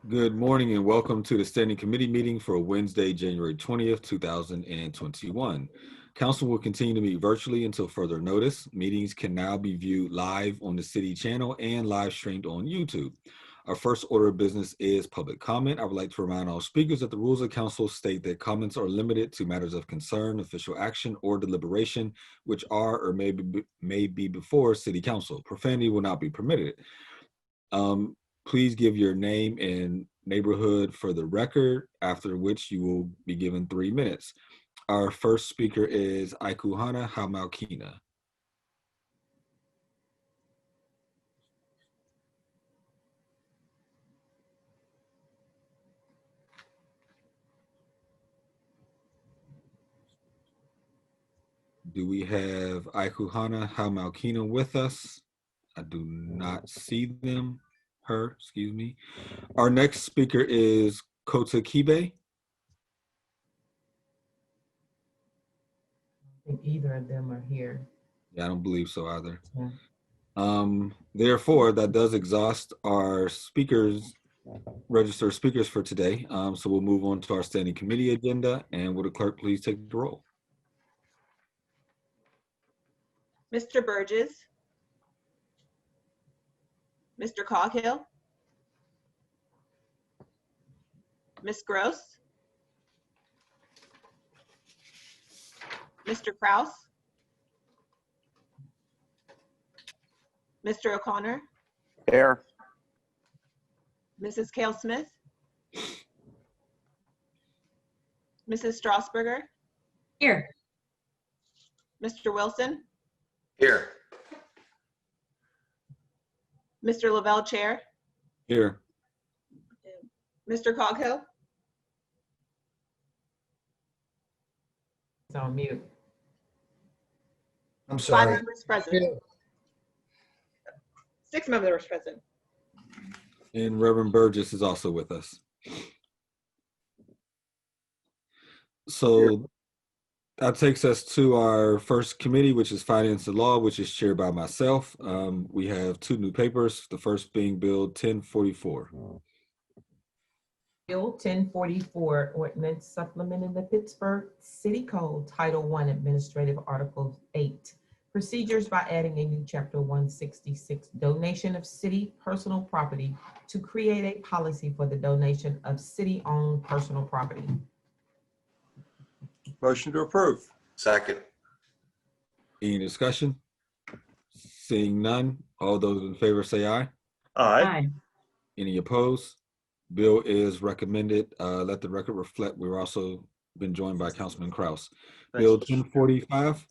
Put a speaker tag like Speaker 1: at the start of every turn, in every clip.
Speaker 1: Good morning and welcome to the Standing Committee meeting for Wednesday, January 20th, 2021. Council will continue to meet virtually until further notice. Meetings can now be viewed live on the city channel and live streamed on YouTube. Our first order of business is public comment. I would like to remind all speakers that the rules of council state that comments are limited to matters of concern, official action, or deliberation, which are or may be before city council. Profanity will not be permitted. Please give your name and neighborhood for the record, after which you will be given 3 minutes. Our first speaker is Ikuhana Hamalkina. Do we have Ikuhana Hamalkina with us? I do not see her, excuse me. Our next speaker is Kota Kibe.
Speaker 2: I think either of them are here.
Speaker 1: Yeah, I don't believe so either.
Speaker 2: Yeah.
Speaker 1: Therefore, that does exhaust our registered speakers for today. So we'll move on to our standing committee agenda, and will the clerk please take the roll?
Speaker 3: Mr. Burgess, Mr. Coghill, Ms. Gross, Mr. Kraus, Mr. O'Connor,
Speaker 4: Here.
Speaker 3: Mrs. Cale Smith, Mrs. Strasburger,
Speaker 5: Here.
Speaker 3: Mr. Wilson,
Speaker 4: Here.
Speaker 3: Mr. Lavelle Chair,
Speaker 1: Here.
Speaker 3: Mr. Coghill,
Speaker 2: It's on mute.
Speaker 6: I'm
Speaker 3: 5
Speaker 6: sorry.
Speaker 3: members present. 6 members present.
Speaker 1: And Reverend Burgess is also with us. So that takes us to our first committee, which is Finance and Law, which is chaired by myself. We have 2 new papers, the first being Bill 1044.
Speaker 2: Bill 1044, ordinance supplementing the Pittsburgh City Code, Title I, Administrative Article 8. Procedures by adding a new Chapter 166, donation of city personal property, to create a policy for the donation of city-owned personal property.
Speaker 6: Motion to approve.
Speaker 4: Second.
Speaker 1: Any discussion? Seeing none, all those in favor say aye.
Speaker 6: Aye.
Speaker 1: Any opposed? Bill is recommended. Let the record reflect we're also been joined by Councilman Kraus. Bill 1045.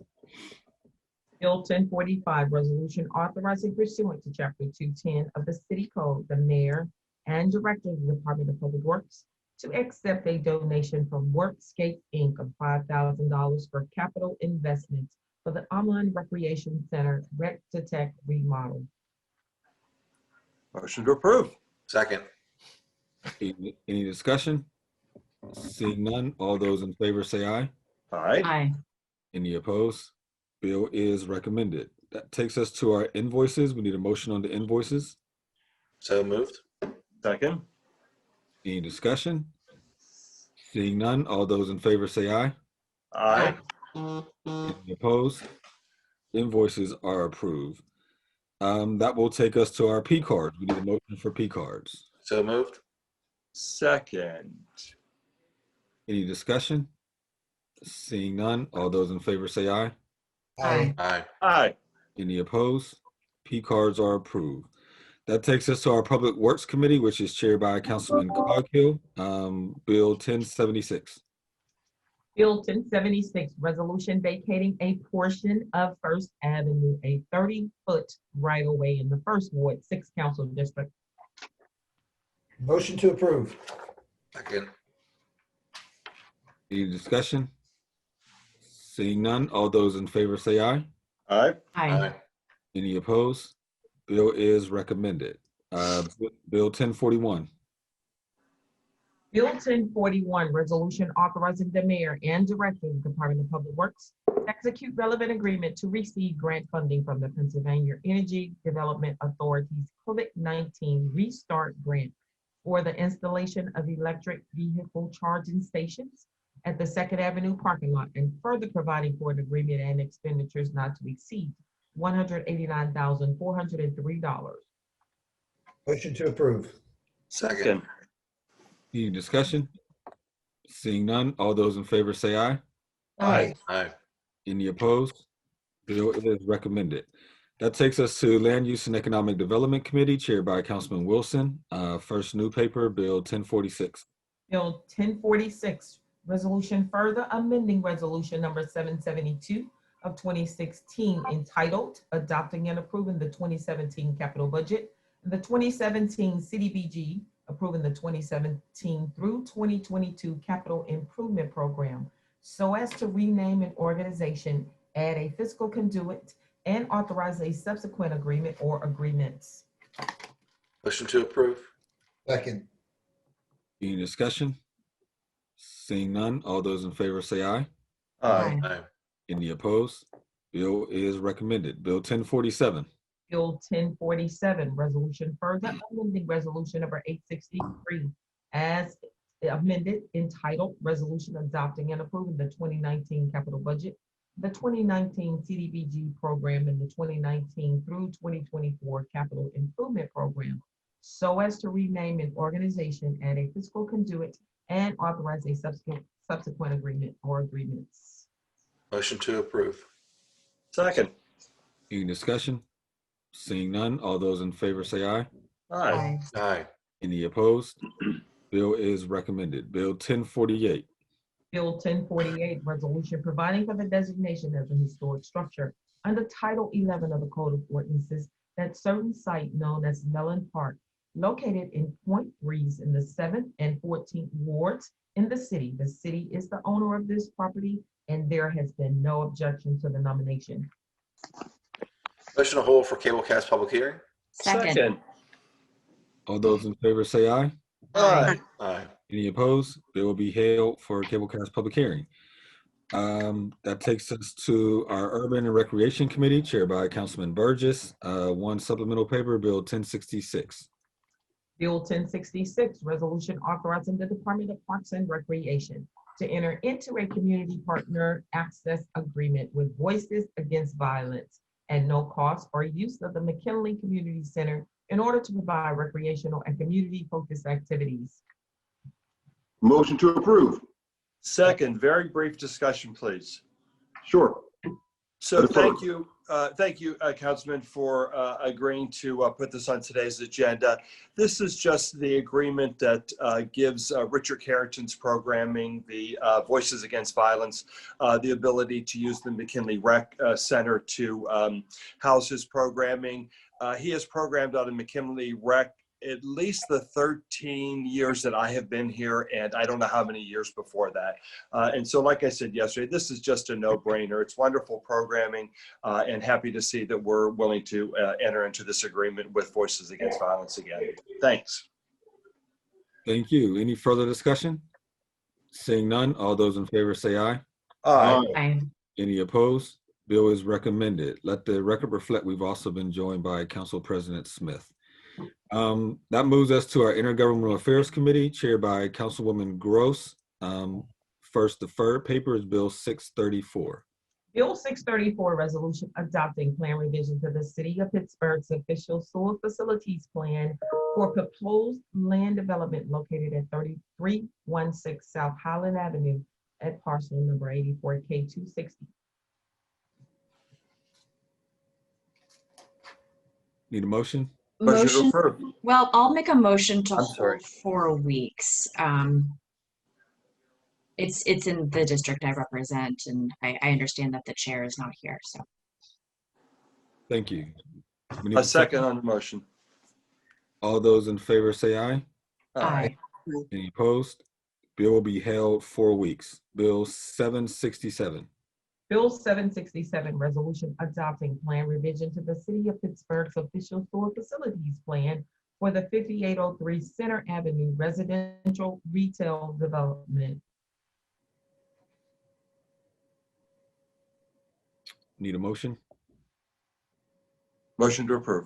Speaker 2: Bill 1045, resolution authorizing pursuant to Chapter 210 of the City Code, the mayor and director of the Department of Public Works to accept a donation from Workscape Inc. of $5,000 for capital investments for the online recreation center Rec to Tech remodel.
Speaker 6: Motion to approve.
Speaker 4: Second.
Speaker 1: Any discussion? Seeing none, all those in favor say aye.
Speaker 6: Aye.
Speaker 2: Aye.
Speaker 1: Any opposed? Bill is recommended. That takes us to our invoices. We need a motion on the invoices.
Speaker 4: So moved.
Speaker 6: Second.
Speaker 1: Any discussion? Seeing none, all those in favor say aye.
Speaker 6: Aye.
Speaker 1: Any opposed? Invoices are approved. That will take us to our P cards. We need a motion for P cards.
Speaker 4: So moved.
Speaker 6: Second.
Speaker 1: Any discussion? Seeing none, all those in favor say aye.
Speaker 2: Aye.
Speaker 4: Aye.
Speaker 6: Aye.
Speaker 1: Any opposed? P cards are approved. That takes us to our Public Works Committee, which is chaired by Councilman Coghill. Bill 1076.
Speaker 2: Bill 1076, resolution vacating a portion of First Avenue, a 30-foot right-of-way in the First Ward, 6th Council District.
Speaker 7: Motion to approve.
Speaker 4: Second.
Speaker 1: Any discussion? Seeing none, all those in favor say aye.
Speaker 6: Aye.
Speaker 4: Aye.
Speaker 1: Any opposed? Bill is recommended. Bill 1041.
Speaker 2: Bill 1041, resolution authorizing the mayor and director of the Department of Public Works to execute relevant agreement to receive grant funding from the Pennsylvania Energy Development Authority's COVID-19 Restart Grant for the installation of electric vehicle charging stations at the Second Avenue parking lot, and further providing for an agreement and expenditures not to exceed $189,403.
Speaker 5: Motion to approve.
Speaker 4: Second.
Speaker 1: Any discussion? Seeing none, all those in favor say aye.
Speaker 5: Aye.
Speaker 4: Aye.
Speaker 1: Any opposed? Bill is recommended. That takes us to Land Use and Economic Development Committee, chaired by Councilman Wilson. First new paper, Bill 1046.
Speaker 2: Bill 1046, resolution further amending resolution number 772 of 2016 entitled Adopting and Approving the 2017 Capital Budget and the 2017 CDBG, approving the 2017 through 2022 Capital Improvement Program so as to rename an organization, add a fiscal conduit, and authorize a subsequent agreement or agreements.
Speaker 4: Motion to approve.
Speaker 5: Second.
Speaker 1: Any discussion? Seeing none, all those in favor say aye.
Speaker 6: Aye.
Speaker 4: Aye.
Speaker 1: Any opposed? Bill is recommended. Bill 1047.
Speaker 2: Bill 1047, resolution further amending resolution number 863 as amended entitled Resolution Adopting and Approving the 2019 Capital Budget, the 2019 CDBG Program, and the 2019 through 2024 Capital Improvement Program so as to rename an organization, add a fiscal conduit, and authorize a subsequent agreement or agreements.
Speaker 4: Motion to approve.
Speaker 6: Second.
Speaker 1: Any discussion? Seeing none, all those in favor say aye.
Speaker 6: Aye.
Speaker 4: Aye.
Speaker 1: Any opposed? Bill is recommended. Bill 1048.
Speaker 2: Bill 1048, resolution providing for the designation as a historic structure under Title 11 of the Code of Ordinances that certain site known as Mellon Park, located in Point Breeze in the 7th and 14th wards in the city. The city is the owner of this property, and there has been no objection to the nomination.
Speaker 4: Motion to hold for cablecast public hearing.
Speaker 6: Second.
Speaker 1: All those in favor say aye.
Speaker 6: Aye.
Speaker 4: Aye.
Speaker 1: Any opposed? Bill will be held for cablecast public hearing. That takes us to our Urban and Recreation Committee, chaired by Councilman Burgess. One supplemental paper, Bill 1066.
Speaker 2: Bill 1066, resolution authorizing the Department of Parks and Recreation to enter into a community partner access agreement with Voices Against Violence at no cost or use of the McKinley Community Center in order to provide recreational and community-focused activities.
Speaker 7: Motion to approve.
Speaker 6: Second, very brief discussion, please.
Speaker 7: Sure.
Speaker 6: So
Speaker 7: Affirm.
Speaker 6: thank you, Councilman, for agreeing to put this on today's agenda. This is just the agreement that gives Richard Carrington's programming, the Voices Against Violence, the ability to use the McKinley Rec Center to house his programming. He has programmed out of McKinley Rec at least the 13 years that I have been here, and I don't know how many years before that. And so, like I said yesterday, this is just a no-brainer. It's wonderful programming, and happy to see that we're willing to enter into this agreement with Voices Against Violence again. Thanks.
Speaker 1: Thank you. Any further discussion? Seeing none, all those in favor say aye.
Speaker 6: Aye.
Speaker 1: Any opposed? Bill is recommended. Let the record reflect we've also been joined by Council President Smith. That moves us to our Intergovernmental Affairs Committee, chaired by Councilwoman Gross. First deferred paper is Bill 634.
Speaker 2: Bill 634, resolution adopting plan revision to the City of Pittsburgh's official sewer facilities plan for proposed land development located at 3316 South Highland Avenue at parcel number 84K260.
Speaker 1: Need a motion?
Speaker 6: Motion to
Speaker 8: Motion,
Speaker 6: approve.
Speaker 8: well, I'll make a motion to
Speaker 6: I'm sorry.
Speaker 8: hold 4 weeks. It's in the district I represent, and I understand that the chair is not here, so.
Speaker 1: Thank you. We need
Speaker 6: A second on the motion.
Speaker 1: All those in favor say aye.
Speaker 8: Aye.
Speaker 1: Any opposed? Bill will be held 4 weeks. Bill 767.
Speaker 2: Bill 767, resolution adopting plan revision to the City of Pittsburgh's official sewer facilities plan for the 5803 Center Avenue residential retail development.
Speaker 1: Need a motion?
Speaker 6: Motion to approve.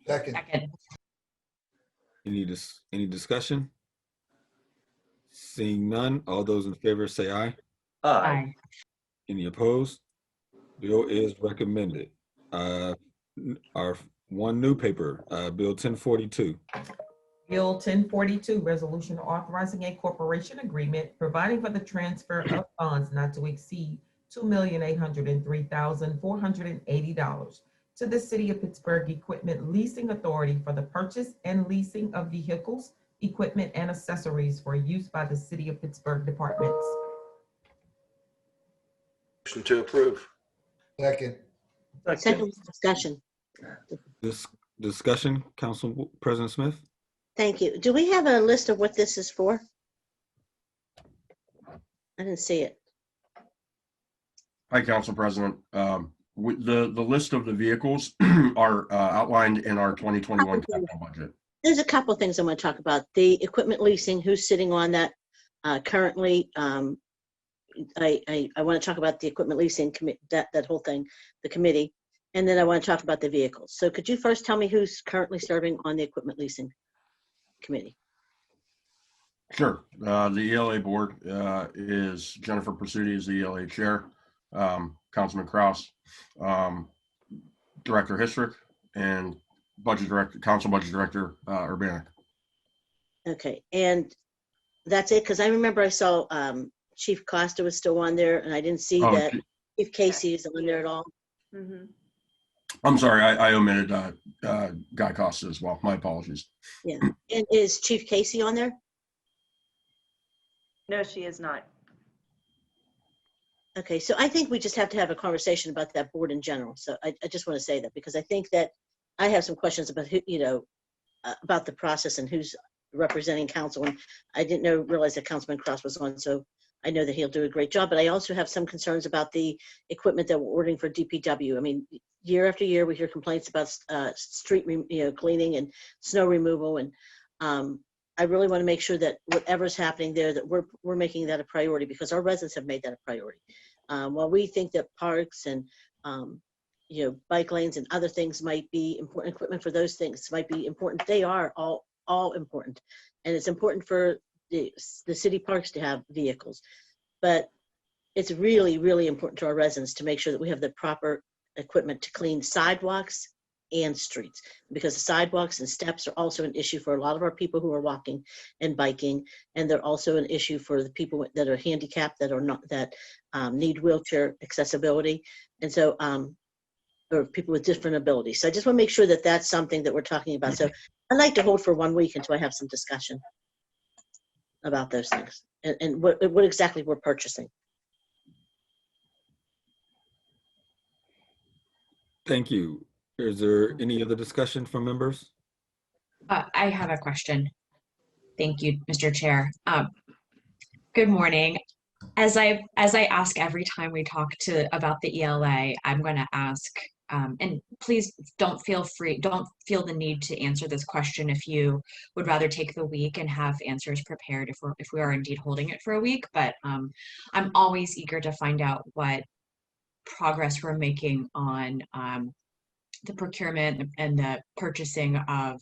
Speaker 5: Second.
Speaker 8: Second.
Speaker 1: Any discussion? Seeing none, all those in favor say aye.
Speaker 6: Aye.
Speaker 1: Any opposed? Bill is recommended. Our one new paper, Bill 1042.
Speaker 2: Bill 1042, resolution authorizing a corporation agreement providing for the transfer of funds not to exceed $2,803,480 to the City of Pittsburgh Equipment Leasing Authority for the purchase and leasing of vehicles, equipment, and accessories for use by the City of Pittsburgh departments.
Speaker 4: Motion to approve.
Speaker 5: Second.
Speaker 9: Second discussion.
Speaker 1: This discussion, Council President Smith?
Speaker 9: Thank you. Do we have a list of what this is for? I didn't see it.
Speaker 10: Hi, Council President. The list of the vehicles are outlined in our 2021 capital budget.
Speaker 9: There's a couple of things I want to talk about. The equipment leasing, who's sitting on that currently. I want to talk about the equipment leasing, that whole thing, the committee. And then I want to talk about the vehicles. So could you first tell me who's currently serving on the equipment leasing committee?
Speaker 10: Sure. The ELA board is Jennifer Pursuti is the ELA chair, Councilman Kraus, Director Histrick, and Council Budget Director Urbanek.
Speaker 9: Okay, and that's it? Because I remember I saw Chief Costa was still on there, and I didn't see that Chief Casey is on there at all.
Speaker 3: Mm-hmm.
Speaker 10: I'm sorry, I omitted Guy Costa as well. My apologies.
Speaker 9: Yeah, and is Chief Casey on there?
Speaker 3: No, she is not.
Speaker 9: Okay, so I think we just have to have a conversation about that board in general. So I just want to say that because I think that I have some questions about who, about the process and who's representing council. And I didn't realize that Councilman Cross was on, so I know that he'll do a great job. But I also have some concerns about the equipment that we're ordering for DPW. I mean, year after year we hear complaints about street cleaning and snow removal, and I really want to make sure that whatever's happening there, that we're making that a priority because our residents have made that a priority. While we think that parks and bike lanes and other things might be important, equipment for those things might be important, they are all important, and it's important for the city parks to have vehicles, but it's really, really important to our residents to make sure that we have the proper equipment to clean sidewalks and streets, because the sidewalks and steps are also an issue for a lot of our people who are walking and biking, and they're also an issue for the people that are handicapped, that are not, that need wheelchair accessibility, and so or people with different abilities. So I just want to make sure that that's something that we're talking about. So I'd like to hold for 1 week until I have some discussion about those things and what exactly we're purchasing.
Speaker 1: Thank you. Is there any other discussion from members?
Speaker 8: I have a question. Thank you, Mr. Chair. Good morning. As I ask every time we talk about the ELA, I'm going to ask, and please don't feel the need to answer this question if you would rather take the week and have answers prepared if we are indeed holding it for a week. But I'm always eager to find out what progress we're making on the procurement and the purchasing of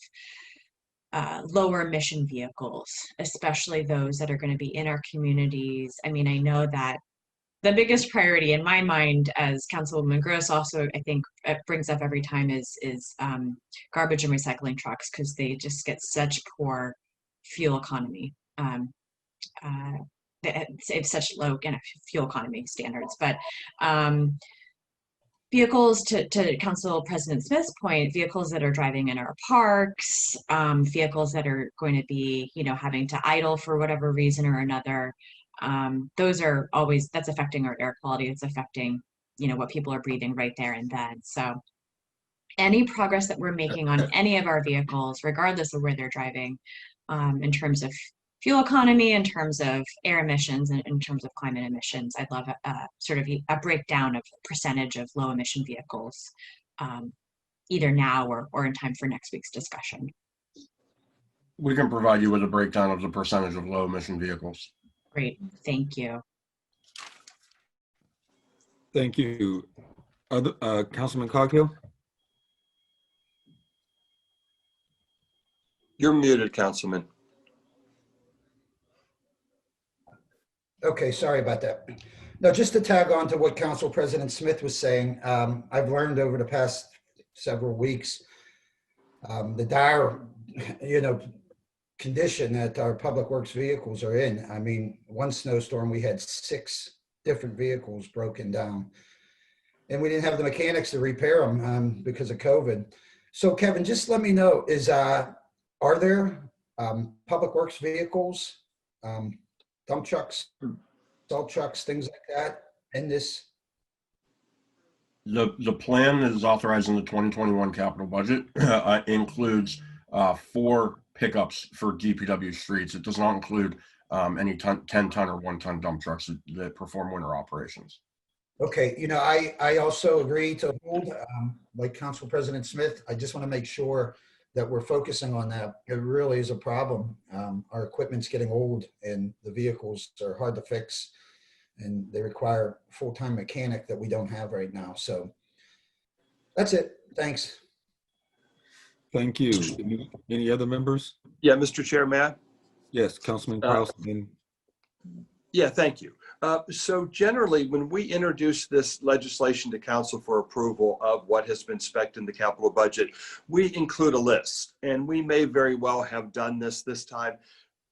Speaker 8: lower emission vehicles, especially those that are going to be in our communities. I mean, I know that the biggest priority in my mind, as Councilwoman Gross also I think brings up every time, is garbage and recycling trucks, because they just get such poor fuel economy. It's such low fuel economy standards, but vehicles, to Council President Smith's point, vehicles that are driving in our parks, vehicles that are going to be, having to idle for whatever reason or another, those are always, that's affecting our air quality. It's affecting, what people are breathing right there and then. So any progress that we're making on any of our vehicles, regardless of where they're driving, in terms of fuel economy, in terms of air emissions, and in terms of climate emissions, I'd love sort of a breakdown of percentage of low emission vehicles, either now or in time for next week's discussion.
Speaker 10: We can provide you with a breakdown of the percentage of low emission vehicles.
Speaker 8: Great, thank you.
Speaker 1: Thank you. Councilman Coghill?
Speaker 6: You're muted, Councilman.
Speaker 5: Okay, sorry about that. No, just to tag on to what Council President Smith was saying, I've learned over the past several weeks, the dire, condition that our public works vehicles are in. I mean, one snowstorm, we had 6 different vehicles broken down. And we didn't have the mechanics to repair them because of COVID. So Kevin, just let me know, are there public works vehicles, dump trucks, salt trucks, things like that in this?
Speaker 10: The plan is authorized in the 2021 capital budget includes 4 pickups for DPW streets. It does not include any 10-ton or 1-ton dump trucks that perform winter operations.
Speaker 5: Okay, I also agree to hold, like Council President Smith, I just want to make sure that we're focusing on that. It really is a problem. Our equipment's getting old and the vehicles are hard to fix and they require a full-time mechanic that we don't have right now. So that's it. Thanks.
Speaker 1: Thank you. Any other members?
Speaker 6: Yeah, Mr. Chair, may I?
Speaker 1: Yes, Councilman Kraus.
Speaker 6: Yeah, thank you. So generally, when we introduce this legislation to council for approval of what has been spec'd in the capital budget, we include a list, and we may very well have done this time.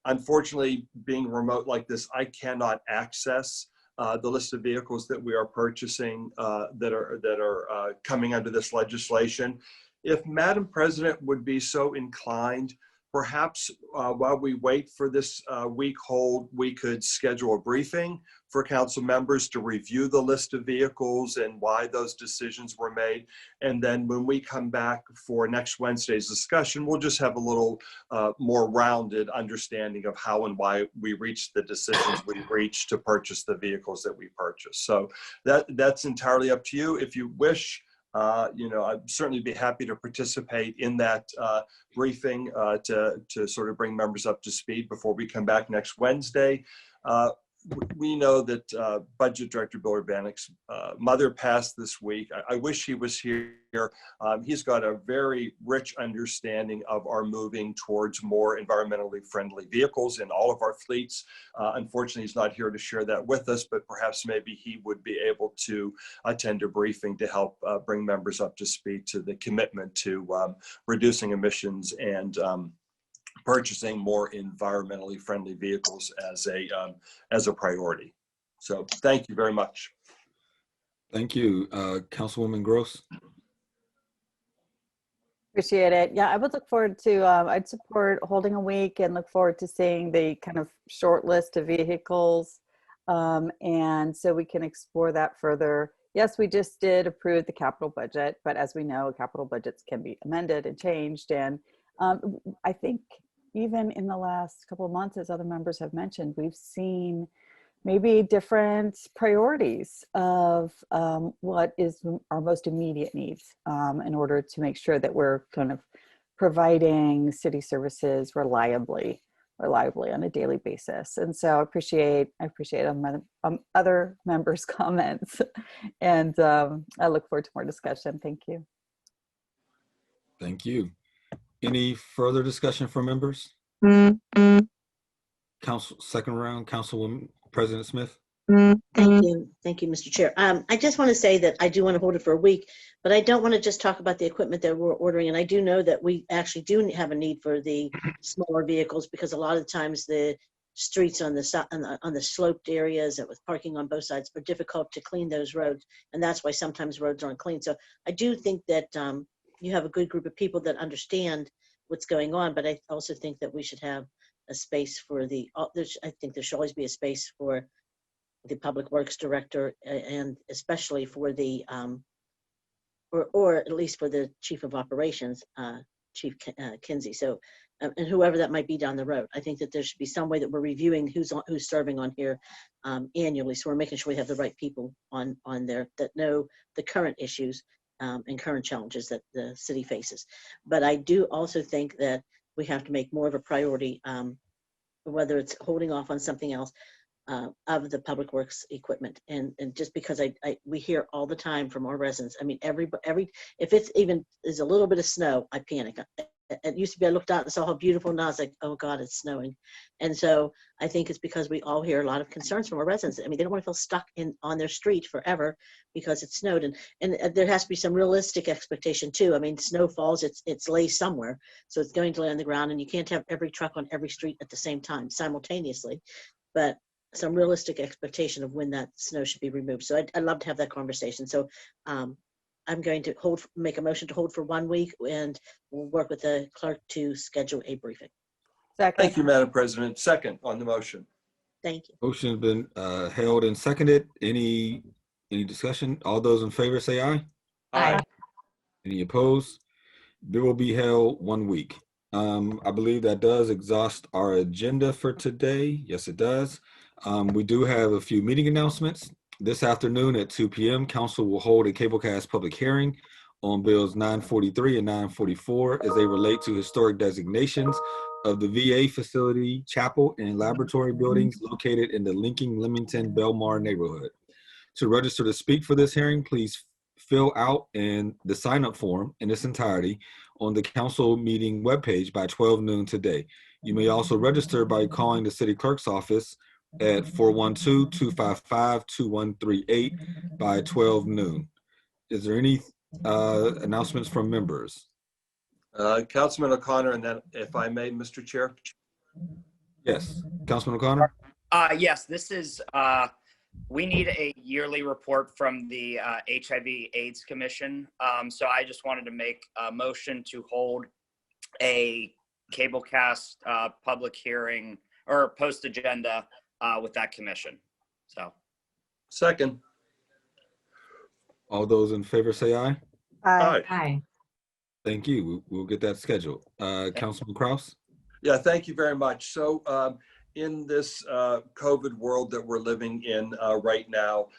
Speaker 6: Unfortunately, being remote like this, I cannot access the list of vehicles that we are purchasing that are coming under this legislation. If Madam President would be so inclined, perhaps while we wait for this week hold, we could schedule a briefing for council members to review the list of vehicles and why those decisions were made. And then when we come back for next Wednesday's discussion, we'll just have a little more rounded understanding of how and why we reached the decisions we reached to purchase the vehicles that we purchased. So that's entirely up to you. If you wish, I'd certainly be happy to participate in that briefing to sort of bring members up to speed before we come back next Wednesday. We know that Budget Director Bill Urbanek's mother passed this week. I wish he was here. He's got a very rich understanding of our moving towards more environmentally friendly vehicles in all of our fleets. Unfortunately, he's not here to share that with us, but perhaps maybe he would be able to attend a briefing to help bring members up to speed to the commitment to reducing emissions and purchasing more environmentally friendly vehicles as a priority. So thank you very much.
Speaker 1: Thank you. Councilwoman Gross.
Speaker 11: Appreciate it. Yeah, I would look forward to, I'd support holding a week and look forward to seeing the kind of short list of vehicles. And so we can explore that further. Yes, we just did approve the capital budget, but as we know, capital budgets can be amended and changed. And I think even in the last couple of months, as other members have mentioned, we've seen maybe different priorities of what is our most immediate needs in order to make sure that we're kind of providing city services reliably on a daily basis. And so I appreciate other members' comments, and I look forward to more discussion. Thank you.
Speaker 1: Thank you. Any further discussion from members? Second round, Councilwoman President Smith.
Speaker 9: Thank you, Mr. Chair. I just want to say that I do want to hold it for a week, but I don't want to just talk about the equipment that we're ordering. And I do know that we actually do have a need for the smaller vehicles, because a lot of times the streets on the sloped areas with parking on both sides are difficult to clean those roads, and that's why sometimes roads aren't clean. So I do think that you have a good group of people that understand what's going on, but I also think that we should have a space for I think there should always be a space for the Public Works Director, and especially for the, or at least for the Chief of Operations, Chief Kinsey. So, and whoever that might be down the road. I think that there should be some way that we're reviewing who's serving on here annually. So we're making sure we have the right people on there that know the current issues and current challenges that the city faces. But I do also think that we have to make more of a priority, whether it's holding off on something else, of the public works equipment. And just because we hear all the time from our residents, I mean, if it's even is a little bit of snow, I panic. it used to be I looked out and saw how beautiful, and I was like, oh God, it's snowing. And so I think it's because we all hear a lot of concerns from our residents. I mean, they don't want to feel stuck on their street forever because it snowed. And there has to be some realistic expectation too. I mean, snow falls, it's lays somewhere. So it's going to lay on the ground, and you can't have every truck on every street at the same time simultaneously. But some realistic expectation of when that snow should be removed. So I'd love to have that conversation. So I'm going to make a motion to hold for 1 week, and we'll work with the clerk to schedule a briefing.
Speaker 11: Second.
Speaker 6: Thank you, Madam President. Second on the motion.
Speaker 9: Thank you.
Speaker 1: Motion's been held and seconded. Any discussion? All those in favor say aye.
Speaker 8: Aye.
Speaker 1: Any opposed? Bill will be held 1 week. I believe that does exhaust our agenda for today. Yes, it does. We do have a few meeting announcements. This afternoon at 2 p.m., Council will hold a Cablecast public hearing on Bills 943 and 944 as they relate to historic designations of the VA facility, chapel, and laboratory buildings located in the Lincoln, Leamington, Belmar neighborhood. To register to speak for this hearing, please fill out the sign-up form in its entirety on the council meeting webpage by 12 noon today. You may also register by calling the city clerk's office at 412-255-2138 by 12 noon. Is there any announcements from members?
Speaker 6: Councilman O'Connor, and then if I may, Mr. Chair.
Speaker 1: Yes, Councilman O'Connor?
Speaker 12: Yes, this is, we need a yearly report from the HIV/AIDS Commission. So I just wanted to make a motion to hold a Cablecast public hearing or post agenda with that commission. So.
Speaker 6: Second.
Speaker 1: All those in favor say aye.
Speaker 11: Aye.
Speaker 8: Aye.
Speaker 1: Thank you. We'll get that scheduled. Councilman Kraus?
Speaker 6: Yeah, thank you very much. So in this COVID world that we're living in right now,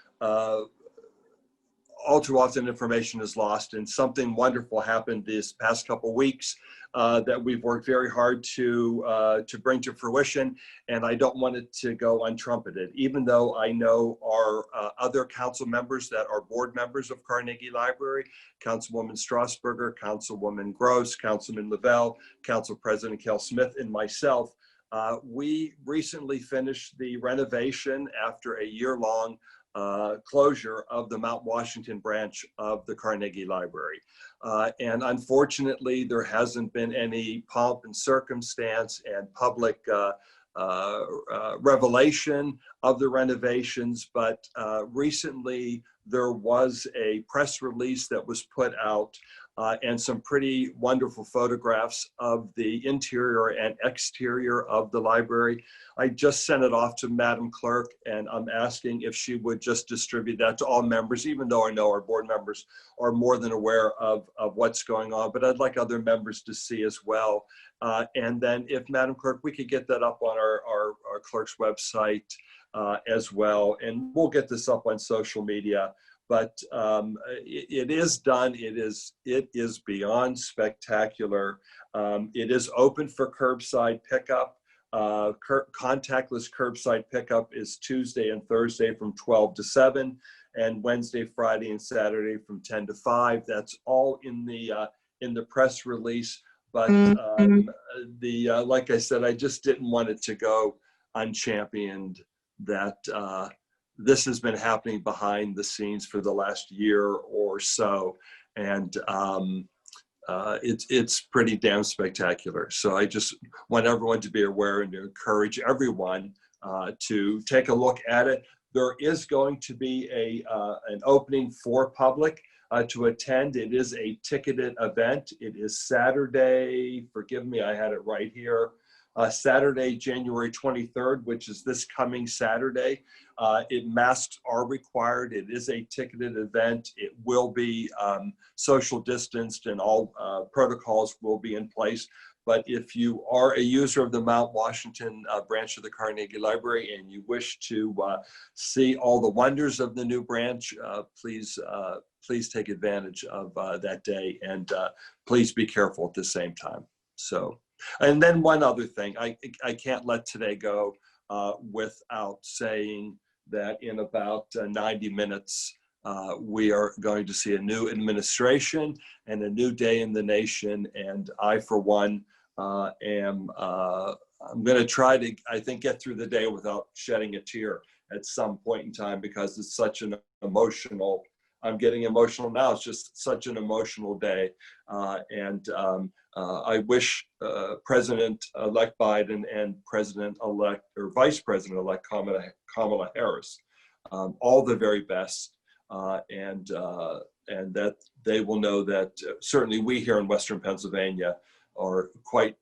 Speaker 6: all too often information is lost, and something wonderful happened this past couple weeks that we've worked very hard to bring to fruition, and I don't want it to go untrumpeted, even though I know our other council members that are board members of Carnegie Library, Councilwoman Strasburger, Councilwoman Gross, Councilman Lavelle, Council President Kel Smith, and myself. We recently finished the renovation after a year-long closure of the Mount Washington branch of the Carnegie Library. And unfortunately, there hasn't been any pomp and circumstance and public revelation of the renovations, but recently there was a press release that was put out and some pretty wonderful photographs of the interior and exterior of the library. I just sent it off to Madam Clerk, and I'm asking if she would just distribute that to all members, even though I know our board members are more than aware of what's going on, but I'd like other members to see as well. And then if Madam Clerk, we could get that up on our clerk's website as well, and we'll get this up on social media. But it is done. It is beyond spectacular. It is open for curbside pickup. Contactless curbside pickup is Tuesday and Thursday from 12 to 7, and Wednesday, Friday, and Saturday from 10 to 5. That's all in the press release. But like I said, I just didn't want it to go unchampioned that this has been happening behind the scenes for the last year or so, and it's pretty damn spectacular. So I just want everyone to be aware and to encourage everyone to take a look at it. There is going to be an opening for public to attend. It is a ticketed event. It is Saturday, forgive me, I had it right here, Saturday, January 23rd, which is this coming Saturday. Masks are required. It is a ticketed event. It will be social distanced, and all protocols will be in place. But if you are a user of the Mount Washington branch of the Carnegie Library and you wish to see all the wonders of the new branch, please take advantage of that day, and please be careful at the same time. So. And then one other thing, I can't let today go without saying that in about 90 minutes, We are going to see a new administration and a new day in the nation. And I, for one, I'm going to try to, I think, get through the day without shedding a tear at some point in time, because it's such an emotional, I'm getting emotional now. It's just such an emotional day. I wish President-elect Biden and President-elect or Vice President-elect Kamala Harris all the very best, and that they will know that certainly we here in Western Pennsylvania are quite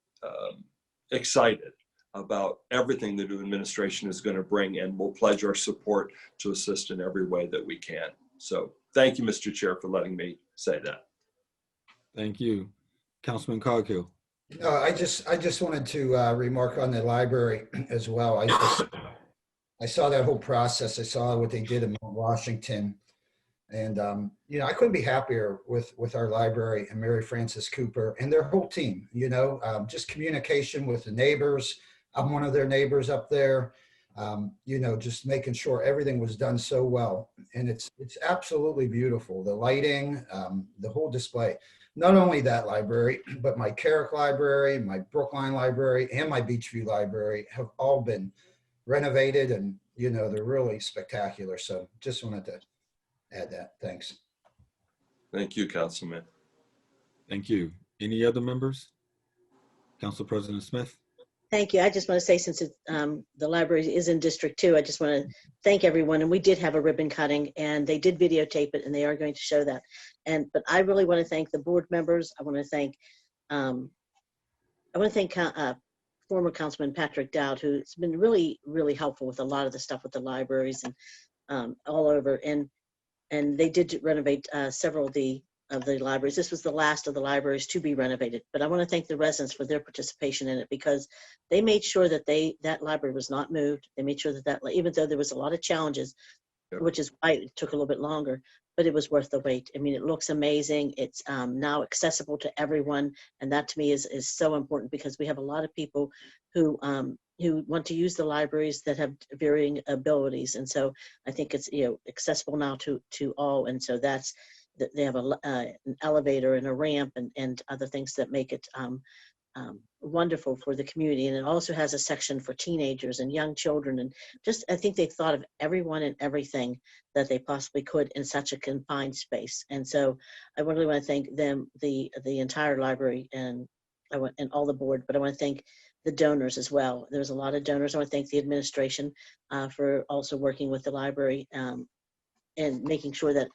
Speaker 6: excited about everything the new administration is going to bring, and we'll pledge our support to assist in every way that we can. So thank you, Mr. Chair, for letting me say that.
Speaker 1: Thank you. Councilman Coghill.
Speaker 5: I just wanted to remark on the library as well. I saw that whole process. I saw what they did in Washington. And, I couldn't be happier with our library and Mary Frances Cooper and their whole team, just communication with the neighbors. I'm one of their neighbors up there, just making sure everything was done so well. And it's absolutely beautiful. The lighting, the whole display. Not only that library, but my Carrick Library, my Brookline Library, and my Beachview Library have all been renovated, and, they're really spectacular. So just wanted to add that. Thanks.
Speaker 6: Thank you, Councilman.
Speaker 1: Thank you. Any other members? Council President Smith.
Speaker 9: Thank you. I just want to say, since the library is in District 2, I just want to thank everyone. And we did have a ribbon cutting, and they did videotape it, and they are going to show that. But I really want to thank the board members. I want to thank former Councilman Patrick Dowd, who's been really, really helpful with a lot of the stuff with the libraries and all over. And they did renovate several of the libraries. This was the last of the libraries to be renovated. But I want to thank the residents for their participation in it, because they made sure that that library was not moved. They made sure that even though there was a lot of challenges, which is why it took a little bit longer, but it was worth the wait. I mean, it looks amazing. It's now accessible to everyone. And that to me is so important, because we have a lot of people who want to use the libraries that have varying abilities. And so I think it's, accessible now to all. And so they have an elevator and a ramp and other things that make it wonderful for the community. And it also has a section for teenagers and young children. And just, I think they've thought of everyone and everything that they possibly could in such a confined space. And so I really want to thank them, the entire library, and all the board, but I want to thank the donors as well. There's a lot of donors. I want to thank the administration for also working with the library and making sure that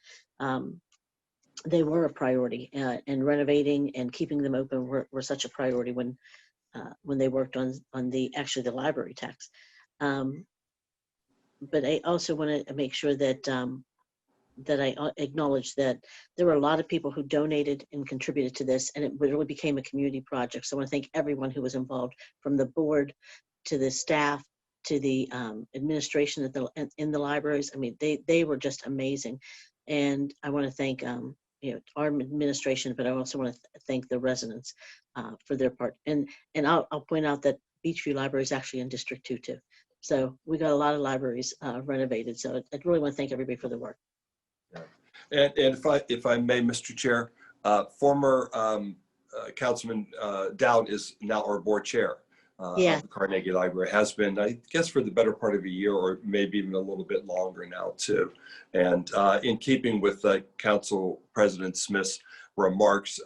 Speaker 9: they were a priority, and renovating and keeping them open were such a priority when they worked on the library tax. But I also want to make sure that that I acknowledge that there were a lot of people who donated and contributed to this, and it really became a community project. So I want to thank everyone who was involved, from the board to the staff to the administration in the libraries. I mean, they were just amazing, and I want to thank our administration, but I also want to thank the residents for their part. And I'll point out that Beachview Library is actually in District 2 too. So we got a lot of libraries renovated. So I really want to thank everybody for their work.
Speaker 6: And if I may, Mr. Chair, former Councilman Dowd is now our board chair of the Carnegie Library, has been, I guess, for the better part of a year, or maybe even a little bit longer now too. And in keeping with Council President Smith's remarks,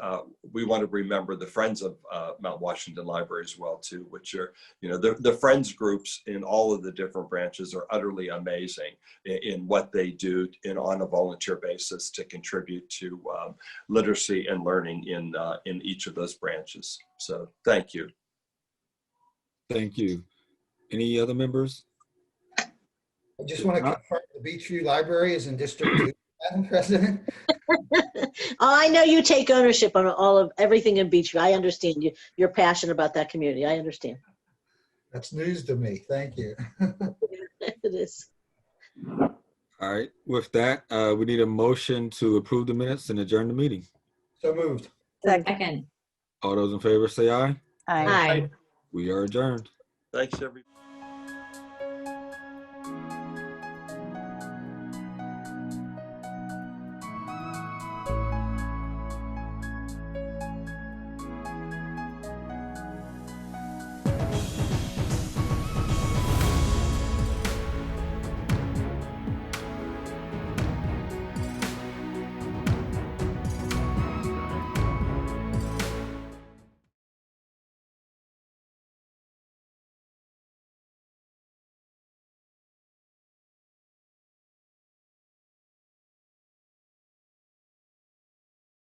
Speaker 6: we want to remember the Friends of Mount Washington Library as well too, which are, the Friends groups in all of the different branches are utterly amazing in what they do on a volunteer basis to contribute to literacy and learning in each of those branches. So thank you.
Speaker 1: Thank you. Any other members?
Speaker 5: I just want to confirm the Beachview Library is in District 2, Madam President.
Speaker 9: I know you take ownership on all of everything in Beachview. I understand you're passionate about that community. I understand.
Speaker 5: That's news to me. Thank you.
Speaker 9: It is.
Speaker 1: All right. With that, we need a motion to approve the minutes and adjourn the meeting.
Speaker 5: So moved.
Speaker 8: Second.
Speaker 1: All those in favor say aye.
Speaker 11: Aye.
Speaker 9: Aye.
Speaker 1: We are adjourned.
Speaker 6: Thanks, everybody.